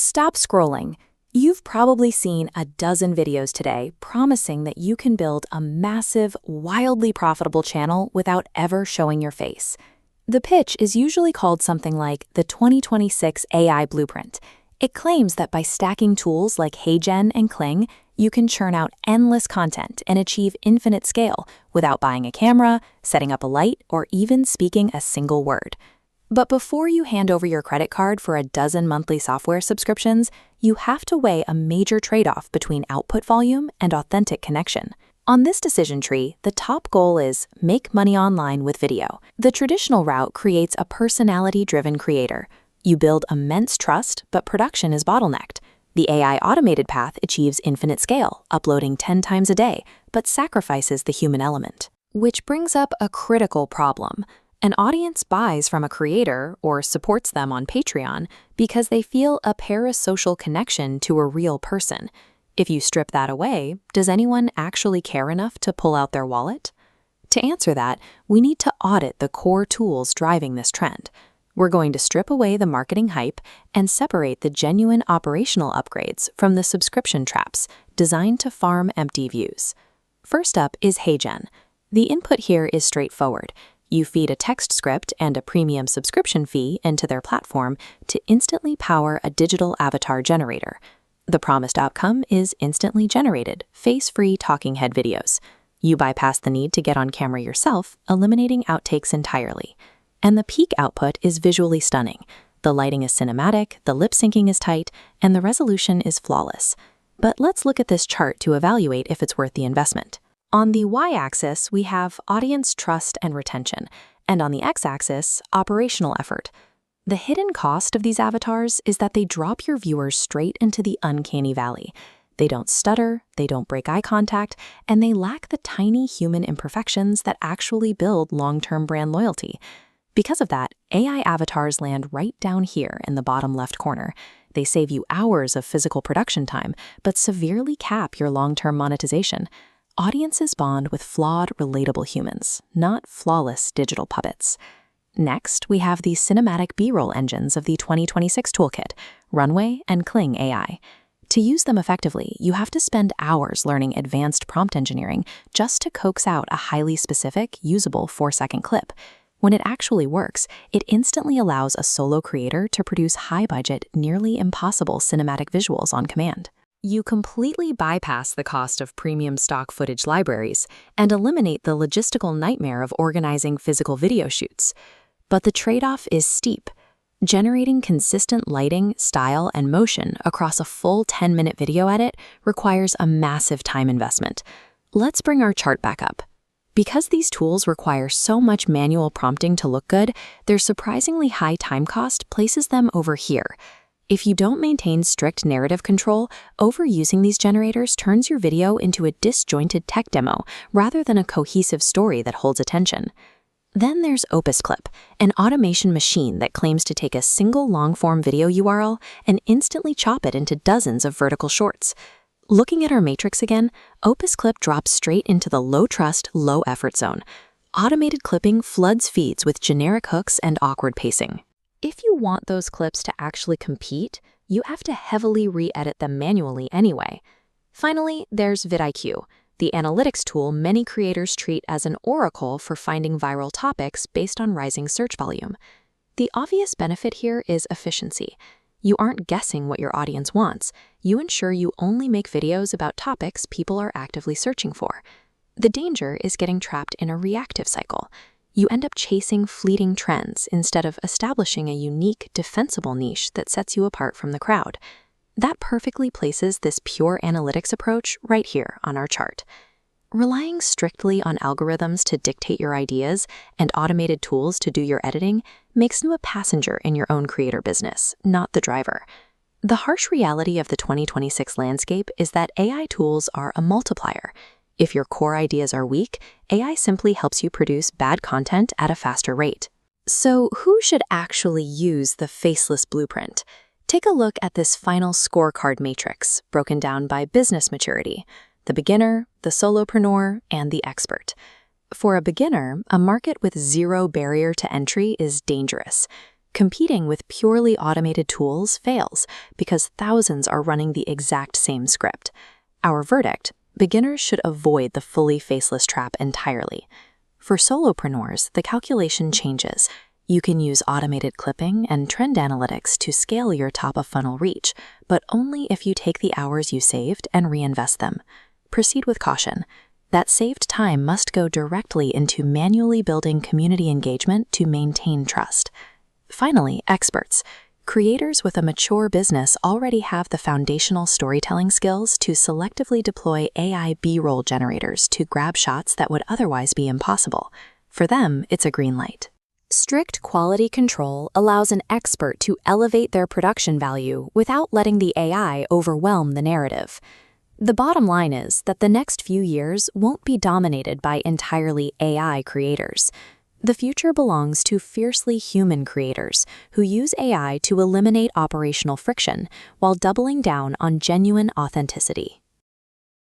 Stop scrolling. You've probably seen a dozen videos today promising that you can build a massive, wildly profitable channel without ever showing your face. The pitch is usually called something like the 2026 AI Blueprint. It claims that by stacking tools like HeyGen and Kling, you can churn out endless content and achieve infinite scale without buying a camera, setting up a light, or even speaking a single word. But before you hand over your credit card for a dozen monthly software subscriptions, you have to weigh a major trade-off between output volume and authentic connection. On this decision tree, the top goal is make money online with video. The traditional route creates a personality-driven creator. You build immense trust, but production is bottlenecked. The AI automated path achieves infinite scale, uploading 10 times a day, but sacrifices the human element. Which brings up a critical problem. An audience buys from a creator or supports them on Patreon because they feel a parasocial connection to a real person. If you strip that away, does anyone actually care enough to pull out their wallet? To answer that, we need to audit the core tools driving this trend. We're going to strip away the marketing hype and separate the genuine operational upgrades from the subscription traps designed to farm empty views. First up is HeyGen. The input here is straightforward. You feed a text script and a premium subscription fee into their platform to instantly power a digital avatar generator. The promised outcome is instantly generated, face-free talking head videos. You bypass the need to get on camera yourself, eliminating outtakes entirely. And the peak output is visually stunning. The lighting is cinematic, the lip syncing is tight, and the resolution is flawless. But let's look at this chart to evaluate if it's worth the investment. On the y-axis, we have audience trust and retention, and on the x-axis, operational effort. The hidden cost of these avatars is that they drop your viewers straight into the uncanny valley. They don't stutter, they don't break eye contact, and they lack the tiny human imperfections that actually build long-term brand loyalty. Because of that, AI avatars land right down here in the bottom left corner. They save you hours of physical production time, but severely cap your long-term monetization. Audiences bond with flawed, relatable humans, not flawless digital puppets. Next, we have the cinematic B-roll engines of the 2026 toolkit, Runway and Kling AI. To use them effectively, you have to spend hours learning advanced prompt engineering just to coax out a highly specific, usable 4-second clip. When it actually works, it instantly allows a solo creator to produce high-budget, nearly impossible cinematic visuals on command. You completely bypass the cost of premium stock footage libraries and eliminate the logistical nightmare of organizing physical video shoots. But the trade-off is steep. Generating consistent lighting, style, and motion across a full 10-minute video edit requires a massive time investment. Let's bring our chart back up. Because these tools require so much manual prompting to look good, their surprisingly high time cost places them over here. If you don't maintain strict narrative control, overusing these generators turns your video into a disjointed tech demo rather than a cohesive story that holds attention. Then there's opus.pro, an automation machine that claims to take a single long-form video URL and instantly chop it into dozens of vertical shorts. Looking at our matrix again, opus.pro drops straight into the low-trust, low-effort zone. Automated clipping floods feeds with generic hooks and awkward pacing. If you want those clips to actually compete, you have to heavily re-edit them manually anyway. Finally, there's vidIQ, the analytics tool many creators treat as an oracle for finding viral topics based on rising search volume. The obvious benefit here is efficiency. You aren't guessing what your audience wants. You ensure you only make videos about topics people are actively searching for. The danger is getting trapped in a reactive cycle. You end up chasing fleeting trends instead of establishing a unique, defensible niche that sets you apart from the crowd. That perfectly places this pure analytics approach right here on our chart. Relying strictly on algorithms to dictate your ideas and automated tools to do your editing makes you a passenger in your own creator business, not the driver. The harsh reality of the 2026 landscape is that AI tools are a multiplier. If your core ideas are weak, AI simply helps you produce bad content at a faster rate. So who should actually use the Faceless Blueprint? Take a look at this final scorecard matrix, broken down by business maturity: the beginner, the solopreneur, and the expert. For a beginner, a market with zero barrier to entry is dangerous. Competing with purely automated tools fails because thousands are running the exact same script. Our verdict: beginners should avoid the fully faceless trap entirely. For solopreneurs, the calculation changes. You can use automated clipping and trend analytics to scale your top-of-funnel reach, but only if you take the hours you saved and reinvest them. Proceed with caution. That saved time must go directly into manually building community engagement to maintain trust. Finally, experts. Creators with a mature business already have the foundational storytelling skills to selectively deploy AI B-roll generators to grab shots that would otherwise be impossible. For them, it's a green light. Strict quality control allows an expert to elevate their production value without letting the AI overwhelm the narrative. The bottom line is that the next few years won't be dominated by entirely AI creators. The future belongs to fiercely human creators who use AI to eliminate operational friction while doubling down on genuine authenticity.